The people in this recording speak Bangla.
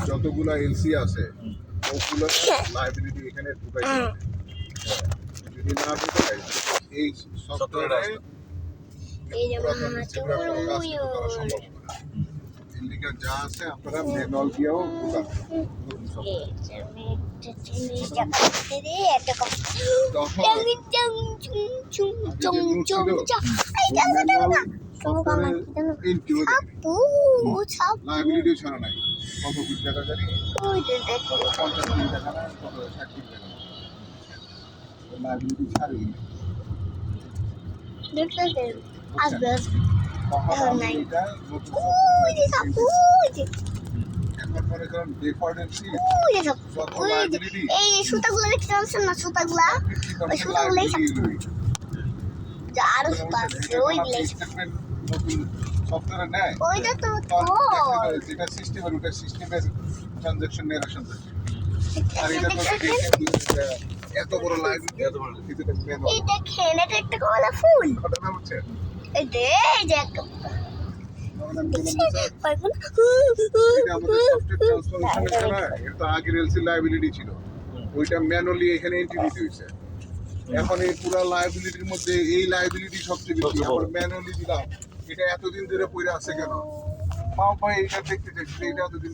যতগুলা এলসি আছে ওগুলো লাইবিলিটি এখানে ঢুকাই দিতে হবে। যদি না ঢুকাই এই সফটওয়্যারে পুরাতন ডিস্ট্রিবিউটর কোনো কাজ কিন্তু করা সম্ভব হবে না। ইন্ডিকা যা আছে আপনারা ম্যানুয়াল দিয়েও ঢুকাবেন। লাইবিলিটি ছাড়া নাই কত কোটি টাকা জানি 50 কোটি টাকা না কত 60 কোটি টাকা লাইবিলিটি ছাড়ি এই সুতাগুলো দেখতে পাচ্ছেন না সুতাগুলা ওই সুতাগুলাই আরো সুতা আছে ওইগুলাই সফটওয়্যারে নেয় ওইটা তো যেটা সিস্টেমের ওটা সিস্টেমের ট্রানজাকশন নেশন থাকে আর এটা তো এত বড় লাইন এত বড় কিছু দেখতে না এই দেখেন এটা একটা কমলা ফুল কথা না হচ্ছে এই যে আগের এলসি লাইবিলিটি ছিল ওইটা ম্যানুয়ালি এখানে এন্ট্রি দিতে হয়েছে এখন এই পুরো লাইবিলিটির মধ্যে এই লাইবিলিটি সবচেয়ে বেশি আমরা ম্যানুয়ালি দিলাম এটা এতদিন ধরে পড়ে আছে কেন পাও পাই এটা দেখতে এটা এতদিন